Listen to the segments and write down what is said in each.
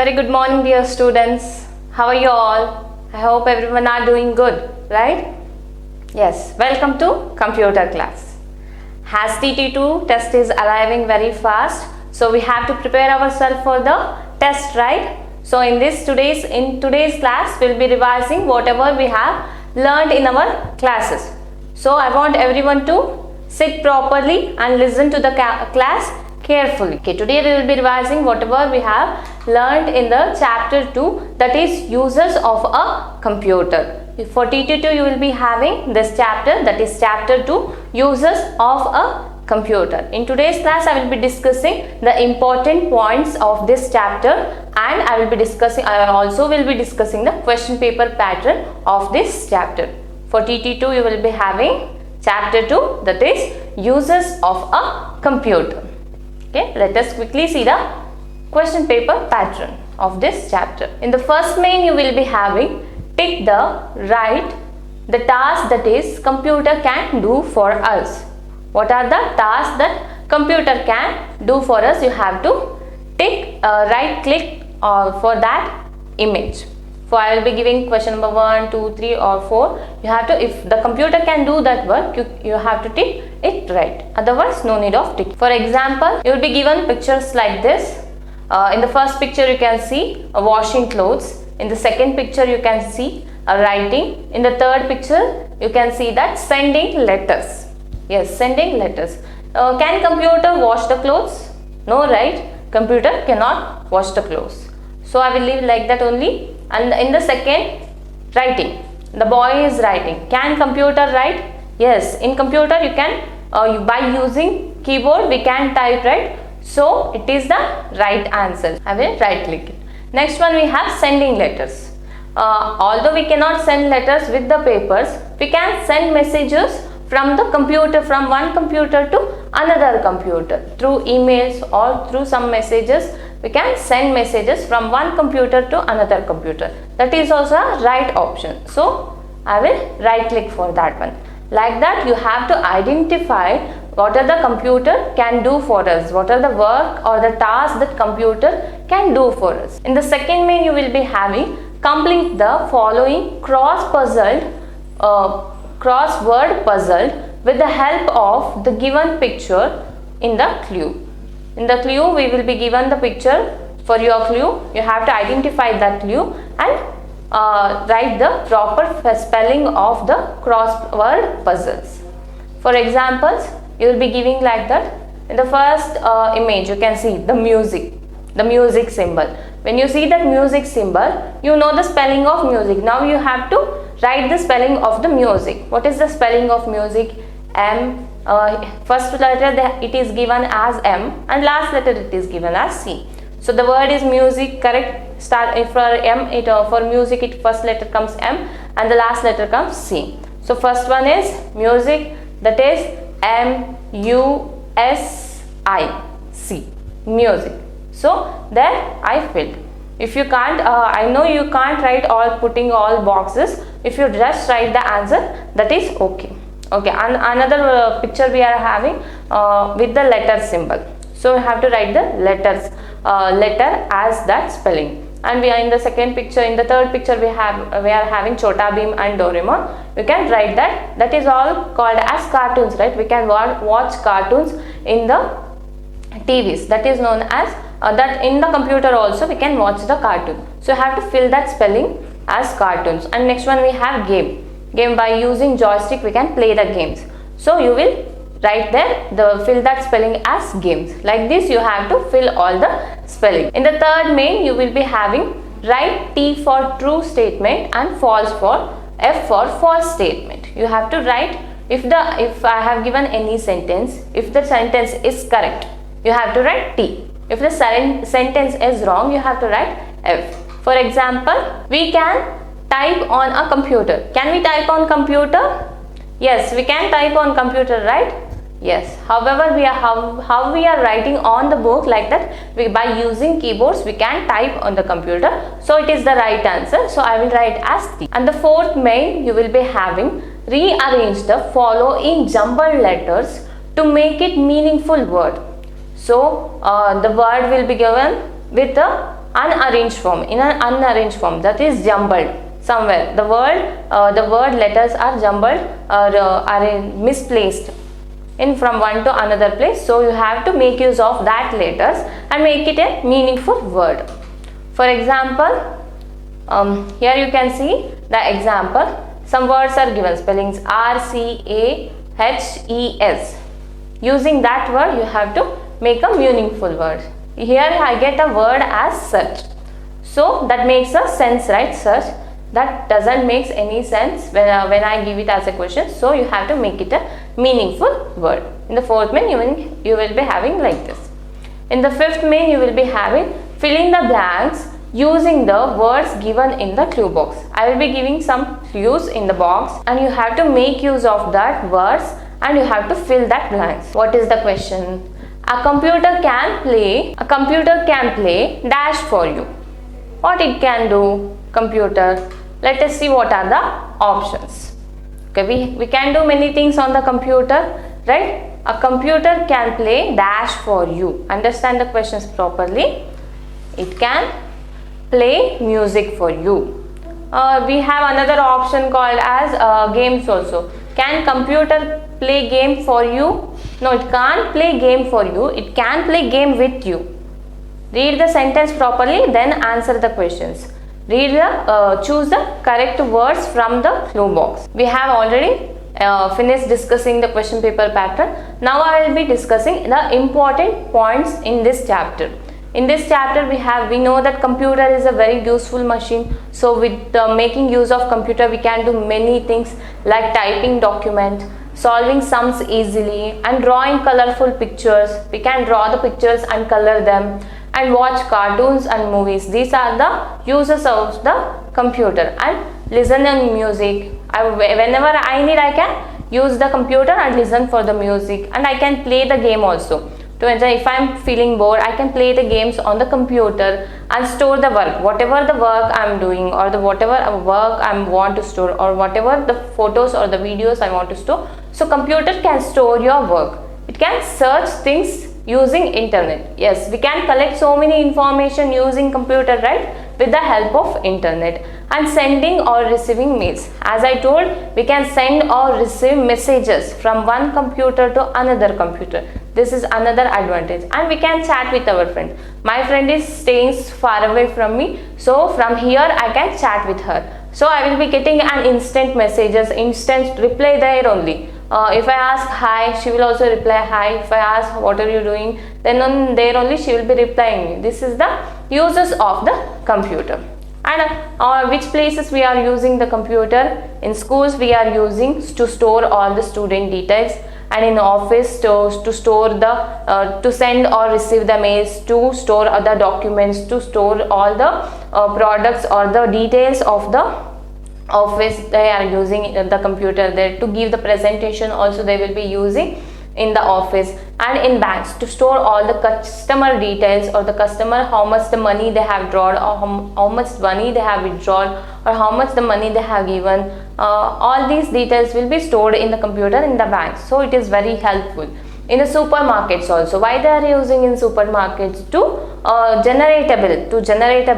Very good morning, dear students. How are you all? I hope everyone are doing good, right? Yes, welcome to computer class. As TT2 test is arriving very fast, so we have to prepare ourselves for the test, right? So in today's class, we'll be revising whatever we have learned in our classes. So I want everyone to sit properly and listen to the class carefully. Okay, today we will be revising whatever we have learned in the chapter 2, that is uses of a computer. For TT2 you will be having this chapter, that is chapter 2, uses of a computer. In today's class I will be discussing the important points of this chapter, and I also will be discussing the question paper pattern of this chapter. For TT2 you will be having chapter 2, that is uses of a computer. Okay, let us quickly see the question paper pattern of this chapter. In the first main you will be having tick the right the task that is computer can do for us. What are the tasks that computer can do for us? You have to tick right click for that image. So I will be giving question number 1, 2, 3 or 4. You have to, if the computer can do that work, you have to tick it right. Otherwise, no need of tick. For example, you will be given pictures like this. In the first picture, you can see washing clothes. In the second picture, you can see writing. In the third picture, you can see that sending letters. Yes, sending letters. Can computer wash the clothes? No, right? Computer cannot wash the clothes. So I will leave like that only. And in the second, writing. The boy is writing. Can computer write? Yes, in computer you can, by using keyboard we can type, right? So it is the right answer. I will right click it. Next one we have sending letters. Although we cannot send letters with the papers, we can send messages from the computer, from one computer to another computer through emails or through some messages. We can send messages from one computer to another computer. That is also a right option. So I will right click for that one. Like that you have to identify what are the computer can do for us, what are the work or the task that computer can do for us. In the second main you will be having complete the following crossword puzzle with the help of the given picture in the clue. In the clue we will be given the picture. For your clue you have to identify that clue and write the proper spelling of the crossword puzzles. For examples, you will be giving like that. In the first image you can see the music symbol. When you see that music symbol, you know the spelling of music. Now you have to write the spelling of the music. What is the spelling of music? M. First letter it is given as M and last letter it is given as C. So the word is music, correct? Start for M, for music it first letter comes M and the last letter comes C. So first one is music, that is M-U-S-I-C, music. So there I filled. If you can't, I know you can't write putting all boxes. If you just write the answer, that is okay. Okay, and another picture we are having with the letter symbol. So we have to write the letter as that spelling. And we are in the second picture, in the third picture we are having Chota Bheem and Doraemon. We can write that. That is all called as cartoons, right? We can watch cartoons in the TVs. That is known as that in the computer also we can watch the cartoon. So you have to fill that spelling as cartoons. And next one we have game. Game, by using joystick we can play the games. So you will write there fill that spelling as games. Like this you have to fill all the spelling. In the third main you will be having write T for true statement and false for F for false statement. You have to write if I have given any sentence, if the sentence is correct you have to write T. If the sentence is wrong you have to write F. For example, we can type on a computer. Can we type on computer? Yes, we can type on computer, right? Yes. However, how we are writing on the book, like that by using keyboards we can type on the computer. So it is the right answer. So I will write as T. And the fourth main you will be having rearrange the following jumbled letters to make it meaningful word. So the word will be given with the unarranged form, in an unarranged form, that is jumbled somewhere. The word letters are jumbled or are misplaced in from one to another place. So you have to make use of that letters and make it a meaningful word. For example, here you can see the example. Some words are given, spellings RCAHES. Using that word you have to make a meaningful word. Here I get a word as such, so that makes a sense, right? Such, that doesn't make any sense when I give it as a question, so you have to make it a meaningful word. In the fourth main you will be having like this. In the fifth main you will be having fill in the blanks using the words given in the clue box. I will be giving some clues in the box and you have to make use of that words and you have to fill that blanks. What is the question? A computer can play dash for you. What it can do, computer? Let us see what are the options. Okay, we can do many things on the computer, right? A computer can play dash for you. Understand the questions properly. It can play music for you. We have another option called as games also. Can computer play game for you? No, it can't play game for you. It can play game with you. Read the sentence properly, then answer the questions. Choose the correct words from the clue box. We have already finished discussing the question paper pattern. Now I will be discussing the important points in this chapter. In this chapter we know that computer is a very useful machine. So with making use of computer we can do many things like typing document, solving sums easily and drawing colorful pictures. We can draw the pictures and color them and watch cartoons and movies. These are the uses of the computer. And listening music. Whenever I need, I can use the computer and listen for the music, and I can play the game also. To enjoy, if I am feeling bored, I can play the games on the computer and store the work. Whatever the work I am doing or whatever work I want to store or whatever the photos or the videos I want to store. So computer can store your work. It can search things using internet. Yes, we can collect so many information using computer, right? With the help of internet. And sending or receiving mails. As I told, we can send or receive messages from one computer to another computer. This is another advantage. And we can chat with our friend. My friend is staying far away from me, so from here I can chat with her. So I will be getting an instant messages, instant reply there only. If I ask hi, she will also reply hi. If I ask what are you doing, then on there only she will be replying me. This is the uses of the computer. And which places we are using the computer? In schools we are using to store all the student details, and in office to store the to send or receive the mails, to store other documents, to store all the products or the details of the office. They are using the computer there. To give the presentation also they will be using in the office. And in banks to store all the customer details, or the customer, how much the money they have drawn, or how much money they have withdrawn, or how much the money they have given. All these details will be stored in the computer in the banks. So it is very helpful. In the supermarkets also, why they are using in supermarkets? To generate a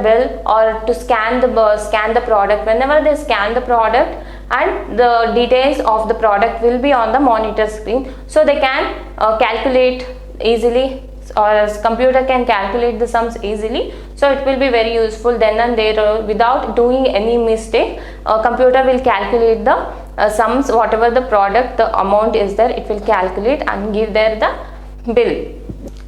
bill or to scan the product. Whenever they scan the product, and the details of the product will be on the monitor screen, so they can calculate easily, or as computer can calculate the sums easily. So it will be very useful then and there, without doing any mistake. Computer will calculate the sums, whatever the product, the amount is there, it will calculate and give there the bill.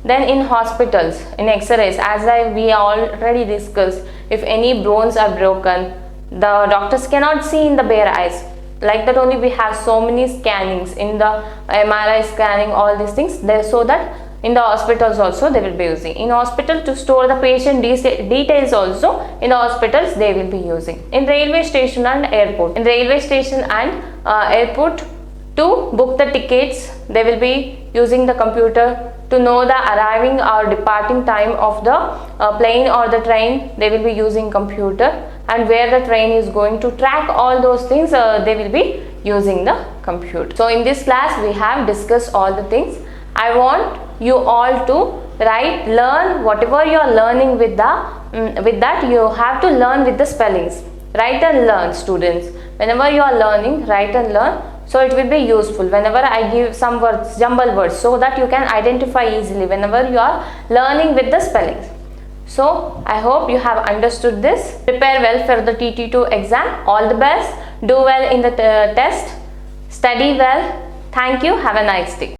Then in hospitals, in X-rays, as we already discussed, if any bones are broken, the doctors cannot see in the bare eyes. Like that only we have so many scannings in the MRI scanning, all these things there, so that in the hospitals also they will be using. In hospital to store the patient details also, in the hospitals they will be using. In railway station and airport. In railway station and airport, to book the tickets they will be using the computer. To know the arriving or departing time of the plane or the train, they will be using computer. And where the train is going, to track all those things, they will be using the computer. So in this class we have discussed all the things. I want you all to write, learn whatever you are learning with that you have to learn with the spellings. Write and learn, students. Whenever you are learning, write and learn, so it will be useful whenever I give some words, jumble words, so that you can identify easily whenever you are learning with the spellings. So I hope you have understood this. Prepare well for the TT2 exam. All the best. Do well in the test. Study well. Thank you. Have a nice day.